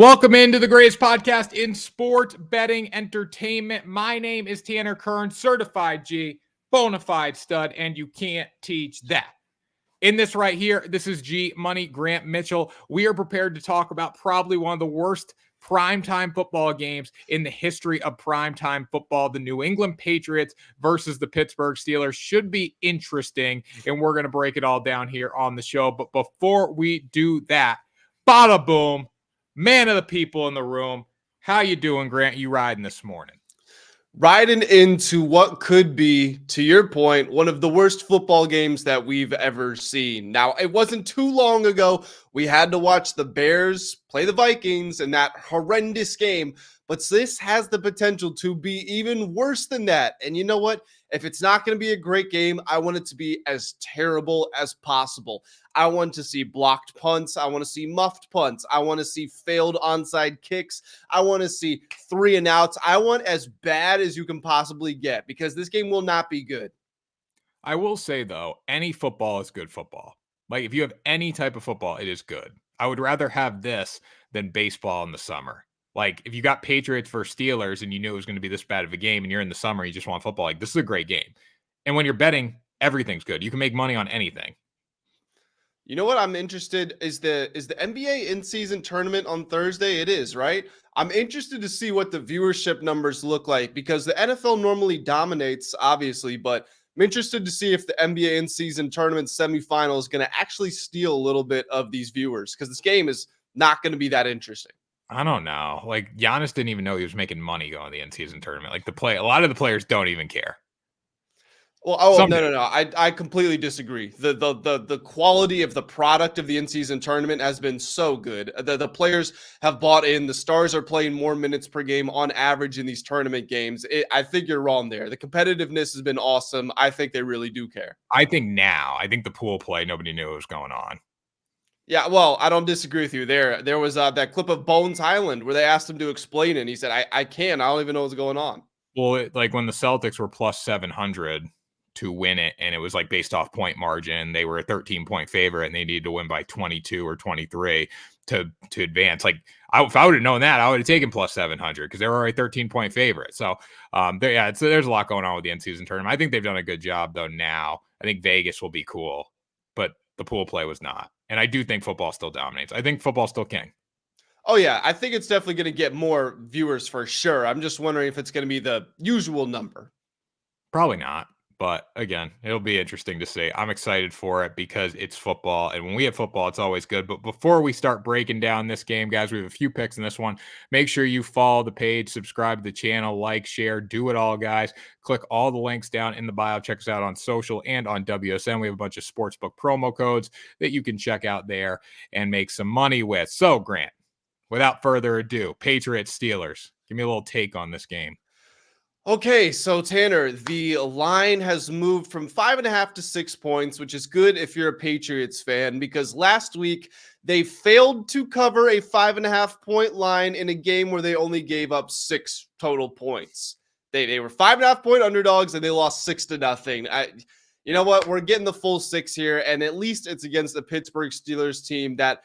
Welcome into the greatest podcast in sport betting entertainment. My name is Tanner Kern, certified G, bona fide stud, and you can't teach that. In this right here, this is G Money Grant Mitchell. We are prepared to talk about probably one of the worst primetime football games in the history of primetime football. The New England Patriots versus the Pittsburgh Steelers should be interesting, and we're going to break it all down here on the show. But before we do that, bada boom. Man of the people in the room. How you doing, Grant? You riding this morning? Riding into what could be, to your point, one of the worst football games that we've ever seen. Now, it wasn't too long ago we had to watch the Bears play the Vikings in that horrendous game, but this has the potential to be even worse than that. And you know what? If it's not going to be a great game, I want it to be as terrible as possible. I want to see blocked punts. I want to see muffed punts. I want to see failed onside kicks. I want to see 3 and outs. I want as bad as you can possibly get because this game will not be good. I will say, though, any football is good football. Like, if you have any type of football, it is good. I would rather have this than baseball in the summer. Like, if you got Patriots versus Steelers and you knew it was going to be this bad of a game and you're in the summer, you just want football, like, this is a great game. And when you're betting, everything's good. You can make money on anything. You know what I'm interested is the NBA in-season tournament on Thursday? It is, right? I'm interested to see what the viewership numbers look like because the NFL normally dominates, obviously, but I'm interested to see if the NBA in-season tournament semifinal is going to actually steal a little bit of these viewers because this game is not going to be that interesting. I don't know. Like, Giannis didn't even know he was making money going to the in-season tournament. Like, a lot of the players don't even care. Well, no. I completely disagree. The quality of the product of the in-season tournament has been so good. The players have bought in. The stars are playing more minutes per game on average in these tournament games. I think you're wrong there. The competitiveness has been awesome. I think they really do care. I think the pool play, nobody knew what was going on. Yeah, well, I don't disagree with you there. There was that clip of Bones Highland where they asked him to explain it. And he said, I can't. I don't even know what's going on. Well, like when the Celtics were plus 700 to win it, and it was like based off point margin, they were a 13-point favorite, and they needed to win by 22 or 23 to advance. Like, if I would have known that, I would have taken plus 700 because they were already 13-point favorite. So, there's a lot going on with the in-season tournament. I think they've done a good job, though, now. I think Vegas will be cool, but the pool play was not. And I do think football still dominates. I think football's still king. Oh, yeah. I think it's definitely going to get more viewers for sure. I'm just wondering if it's going to be the usual number. Probably not. But again, it'll be interesting to see. I'm excited for it because it's football. And when we have football, it's always good. But before we start breaking down this game, guys, we have a few picks in this one. Make sure you follow the page, subscribe to the channel, like, share, do it all, guys. Click all the links down in the bio. Check us out on social and on WSN. We have a bunch of sportsbook promo codes that you can check out there and make some money with. So, Grant, without further ado, Patriots, Steelers. Give me a little take on this game. Okay, so Tanner, the line has moved from 5.5 to 6 points, which is good if you're a Patriots fan, because last week they failed to cover a 5.5-point line in a game where they only gave up 6 total points. They were 5.5-point underdogs and they lost 6-0. You know what? We're getting the full 6 here, and at least it's against the Pittsburgh Steelers team that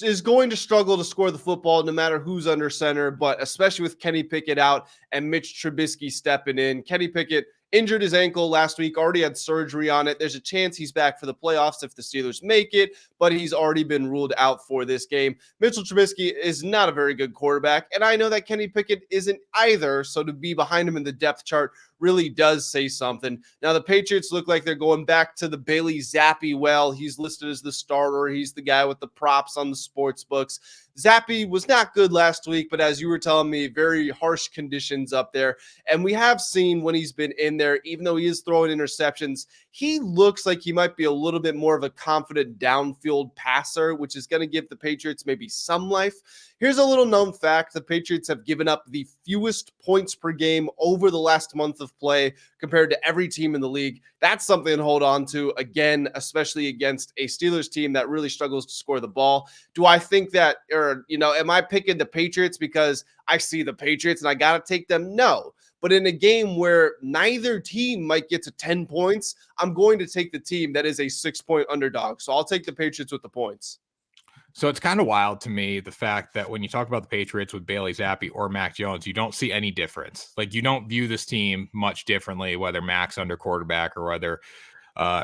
is going to struggle to score the football no matter who's under center, but especially with Kenny Pickett out and Mitch Trubisky stepping in. Kenny Pickett injured his ankle last week, already had surgery on it. There's a chance he's back for the playoffs if the Steelers make it, but he's already been ruled out for this game. Mitchell Trubisky is not a very good quarterback, and I know that Kenny Pickett isn't either, so to be behind him in the depth chart really does say something. Now, the Patriots look like they're going back to the Bailey Zappi well. He's listed as the starter. He's the guy with the props on the sports books. Zappi was not good last week, but as you were telling me, very harsh conditions up there. And we have seen when he's been in there, even though he is throwing interceptions, he looks like he might be a little bit more of a confident downfield passer, which is going to give the Patriots maybe some life. Here's a little known fact. The Patriots have given up the fewest points per game over the last month of play compared to every team in the league. That's something to hold on to, again, especially against a Steelers team that really struggles to score the ball. Do I think that, am I picking the Patriots because I see the Patriots and I got to take them? No. But in a game where neither team might get to 10 points, I'm going to take the team that is a 6-point underdog. So I'll take the Patriots with the points. So it's kind of wild to me, the fact that when you talk about the Patriots with Bailey Zappi or Mac Jones, you don't see any difference. Like, you don't view this team much differently, whether Mac's under quarterback or whether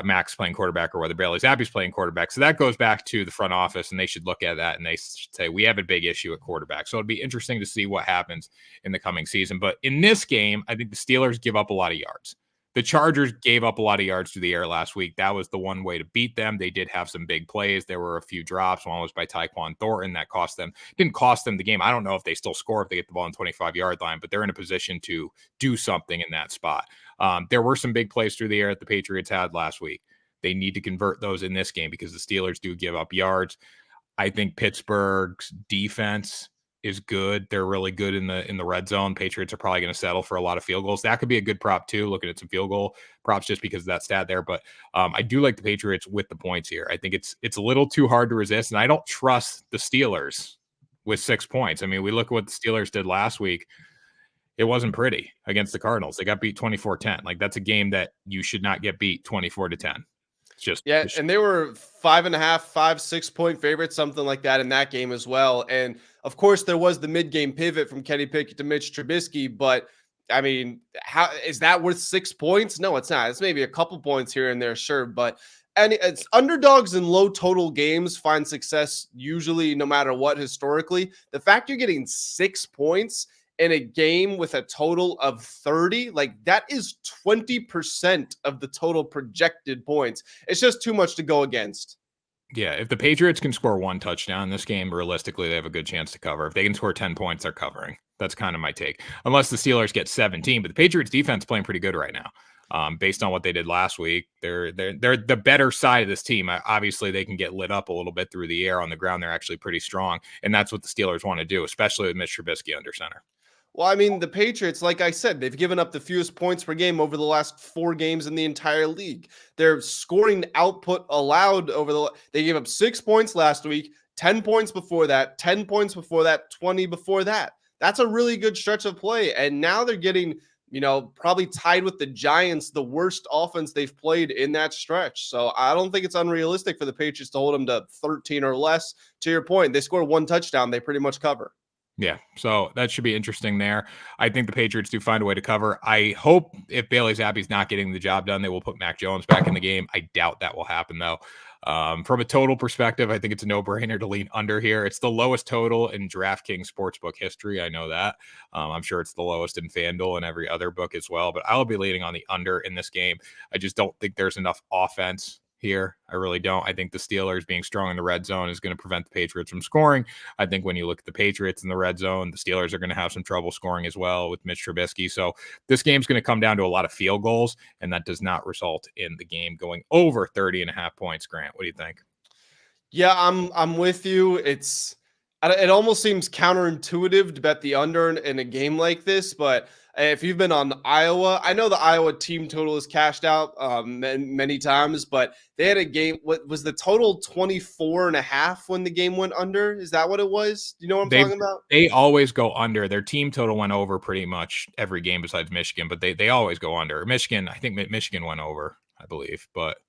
Mac's playing quarterback or whether Bailey Zappi's playing quarterback. So that goes back to the front office, and they should look at that and they should say, we have a big issue at quarterback. So it'd be interesting to see what happens in the coming season. But in this game, I think the Steelers give up a lot of yards. The Chargers gave up a lot of yards through the air last week. That was the one way to beat them. They did have some big plays. There were a few drops. One was by Tyquan Thornton that didn't cost them the game. I don't know if they still score if they get the ball on the 25-yard line, but they're in a position to do something in that spot. There were some big plays through the air that the Patriots had last week. They need to convert those in this game because the Steelers do give up yards. I think Pittsburgh's defense is good. They're really good in the red zone. Patriots are probably going to settle for a lot of field goals. That could be a good prop too, looking at some field goal props just because of that stat there. But I do like the Patriots with the points here. I think it's a little too hard to resist, and I don't trust the Steelers with 6 points. I mean, we look at what the Steelers did last week. It wasn't pretty against the Cardinals. They got beat 24-10. Like, that's a game that you should not get beat 24-10. Yeah, and they were 5.5, 6 point favorites, something like that in that game as well. And of course, there was the mid-game pivot from Kenny Pickett to Mitch Trubisky, but I mean, how is that worth 6 points? No, it's not. It's maybe a couple points here and there, sure, but and it's underdogs in low total games find success usually, no matter what. Historically, the fact you're getting 6 points in a game with a total of 30, like that is 20% of the total projected points. It's just too much to go against. Yeah, if the Patriots can score 1 touchdown in this game, realistically, they have a good chance to cover. If they can score 10 points, they're covering. That's kind of my take. Unless the Steelers get 17, but the Patriots defense playing pretty good right now. Based on what they did last week, they're the better side of this team. Obviously, they can get lit up a little bit through the air. On the ground, they're actually pretty strong, and that's what the Steelers want to do, especially with Mitch Trubisky under center. Well, I mean, the Patriots, like I said, they've given up the fewest points per game over the last 4 games in the entire league. Their scoring output allowed they gave up 6 points last week, 10 points before that, 10 points before that, 20 before that. That's a really good stretch of play. And now they're getting, probably tied with the Giants, the worst offense they've played in that stretch. So I don't think it's unrealistic for the Patriots to hold them to 13 or less. To your point, they score 1 touchdown, they pretty much cover. Yeah, so that should be interesting there. I think the Patriots do find a way to cover. I hope if Bailey Zappi's not getting the job done, they will put Mac Jones back in the game. I doubt that will happen, though. From a total perspective, I think it's a no-brainer to lean under here. It's the lowest total in DraftKings Sportsbook history. I know that. I'm sure it's the lowest in FanDuel and every other book as well, but I'll be leaning on the under in this game. I just don't think there's enough offense here. I really don't. I think the Steelers being strong in the red zone is going to prevent the Patriots from scoring. I think when you look at the Patriots in the red zone, the Steelers are going to have some trouble scoring as well with Mitch Trubisky. So this game's going to come down to a lot of field goals, and that does not result in the game going over 30.5 points. Grant, what do you think? Yeah, I'm with you. It almost seems counterintuitive to bet the under in a game like this, but if you've been on Iowa, I know the Iowa team total is cashed out many times, but they had a game. What was the total 24.5 when the game went under? Is that what it was? Do you know what I'm talking about? They always go under. Their team total went over pretty much every game besides Michigan, but they always go under. Michigan, I think Michigan went over, I believe, but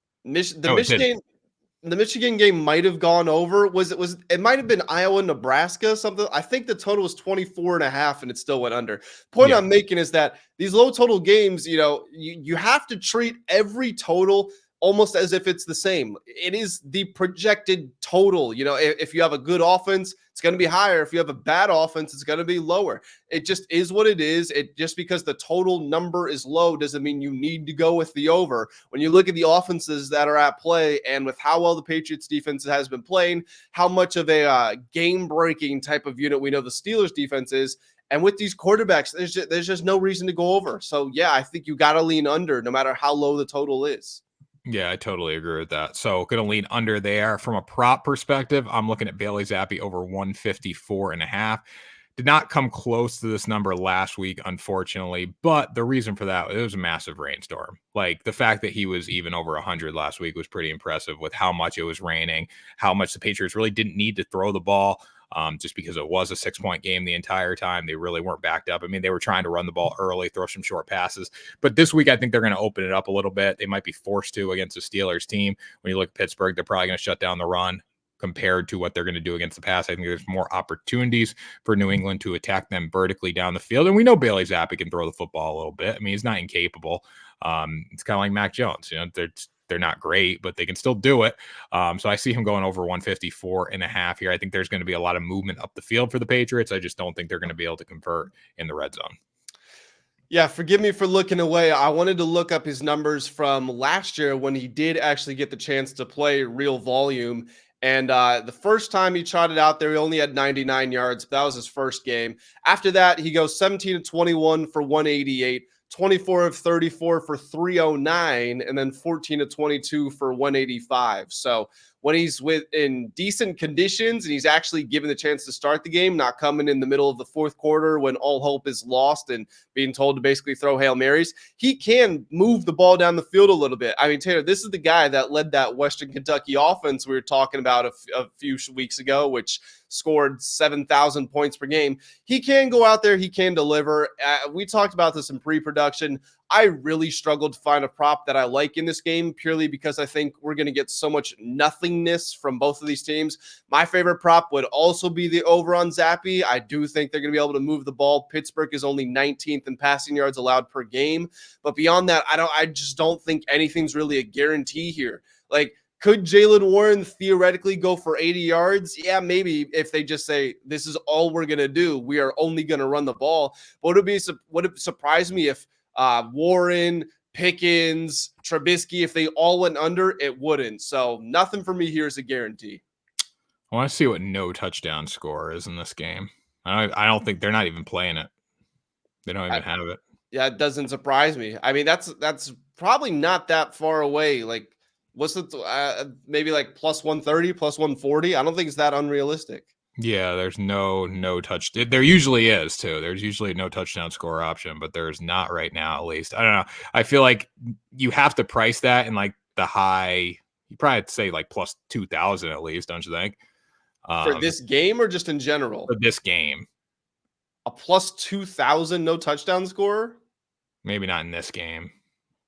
the Michigan game might have gone over. It might have been Iowa, Nebraska, something. I think the total was 24.5 and it still went under. Point I'm making is that these low total games, you have to treat every total almost as if it's the same. It is the projected total. If you have a good offense, it's going to be higher. If you have a bad offense, it's going to be lower. It just is what it is. It just because the total number is low doesn't mean you need to go with the over. When you look at the offenses that are at play and with how well the Patriots defense has been playing, how much of a game-breaking type of unit we know the Steelers defense is, and with these quarterbacks, there's just no reason to go over. So, yeah, I think you got to lean under no matter how low the total is. Yeah, I totally agree with that. So going to lean under there. From a prop perspective, I'm looking at Bailey Zappi over 154.5. Did not come close to this number last week, unfortunately. But the reason for that, it was a massive rainstorm. Like the fact that he was even over 100 last week was pretty impressive with how much it was raining, how much the Patriots really didn't need to throw the ball. Just because it was a 6-point game the entire time. They really weren't backed up. I mean, they were trying to run the ball early, throw some short passes. But this week, I think they're going to open it up a little bit. They might be forced to against the Steelers team. When you look at Pittsburgh, they're probably going to shut down the run. compared to what they're going to do against the pass. I think there's more opportunities for New England to attack them vertically down the field. And we know Bailey Zappi can throw the football a little bit. I mean, he's not incapable. It's kind of like Mac Jones. They're not great, but they can still do it. So I see him going over 154.5 here. I think there's going to be a lot of movement up the field for the Patriots. I just don't think they're going to be able to convert in the red zone. Yeah, forgive me for looking away. I wanted to look up his numbers from last year when he did actually get the chance to play real volume. And the first time he trotted out there, he only had 99 yards. But that was his first game. After that, he goes 17 of 21 for 188, 24 of 34 for 309, and then 14 of 22 for 185. So when he's in decent conditions and he's actually given the chance to start the game, not coming in the middle of the fourth quarter when all hope is lost and being told to basically throw Hail Marys, he can move the ball down the field a little bit. I mean, Tanner, this is the guy that led that Western Kentucky offense we were talking about a few weeks ago, which scored 7,000 points per game. He can go out there. He can deliver. We talked about this in pre-production. I really struggled to find a prop that I like in this game purely because I think we're going to get so much nothingness from both of these teams. My favorite prop would also be the over on Zappi. I do think they're going to be able to move the ball. Pittsburgh is only 19th in passing yards allowed per game. But beyond that, I just don't think anything's really a guarantee here. Like, could Jaylen Warren theoretically go for 80 yards? Yeah, maybe if they just say, this is all we're going to do. We are only going to run the ball. But would it surprise me if Warren, Pickens, Trubisky, if they all went under? It wouldn't. So nothing for me here is a guarantee. I want to see what no touchdown score is in this game. I don't think they're not even playing it. They don't even have it. Yeah, it doesn't surprise me. I mean, that's probably not that far away. Like, what's the maybe like plus 130, plus 140? I don't think it's that unrealistic. Yeah, there's no touch. There usually is too. There's usually no touchdown score option, but there's not right now, at least. I don't know. I feel like you have to price that in like the high. You probably have to say like plus 2,000 at least, don't you think? For this game or just in general? For this game. A plus 2,000 no touchdown score? Maybe not in this game.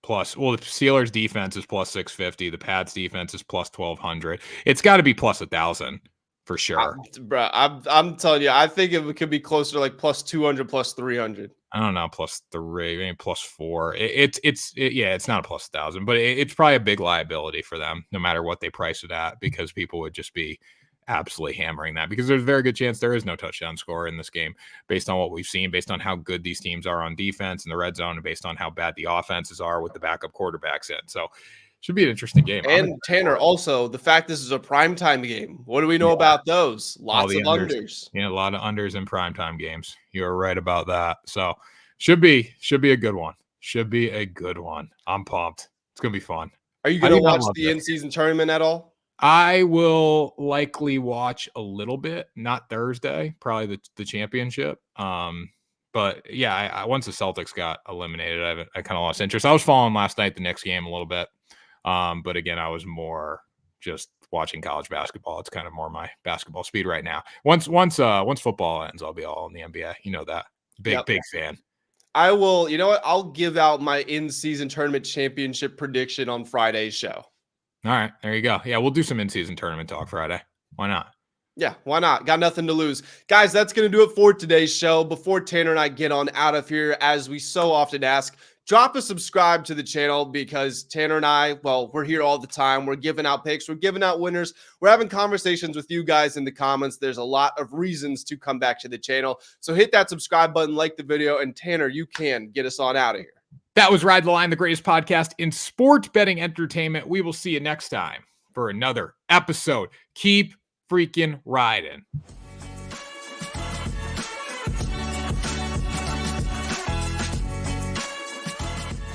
Plus, well, the Steelers defense is plus 650. The Pats defense is plus 1,200. It's got to be plus 1,000 for sure. Bro, I'm telling you, I think it could be closer to like plus 200, plus 300. I don't know, plus 3, maybe plus 4. It's not a plus 1,000, but it's probably a big liability for them, no matter what they price it at, because people would just be absolutely hammering that, because there's a very good chance there is no touchdown score in this game based on what we've seen, based on how good these teams are on defense in the red zone, and based on how bad the offenses are with the backup quarterbacks in. So should be an interesting game. And Tanner, also the fact this is a primetime game. What do we know about those? Lots of unders. Yeah, a lot of unders in primetime games. You're right about that. So should be a good one. Should be a good one. I'm pumped. It's gonna be fun. Are you gonna watch the in-season tournament at all? I will likely watch a little bit, not Thursday, probably the championship. But yeah, once the Celtics got eliminated, I kind of lost interest. I was following last night, the next game, a little bit. But again, I was more just watching college basketball. It's kind of more my basketball speed right now. Once football ends, I'll be all in the NBA. You know that. Big fan. I will, you know what? I'll give out my in-season tournament championship prediction on Friday's show. All right, there you go. Yeah, we'll do some in-season tournament talk Friday. Why not? Yeah, why not? Got nothing to lose. Guys, that's going to do it for today's show. Before Tanner and I get on out of here, as we so often ask, drop a subscribe to the channel, because Tanner and I, well, we're here all the time. We're giving out picks. We're giving out winners. We're having conversations with you guys in the comments. There's a lot of reasons to come back to the channel. So hit that subscribe button, like the video, and Tanner, you can get us on out of here. That was Ride the Line, the greatest podcast in sport betting entertainment. We will see you next time for another episode. Keep freaking riding.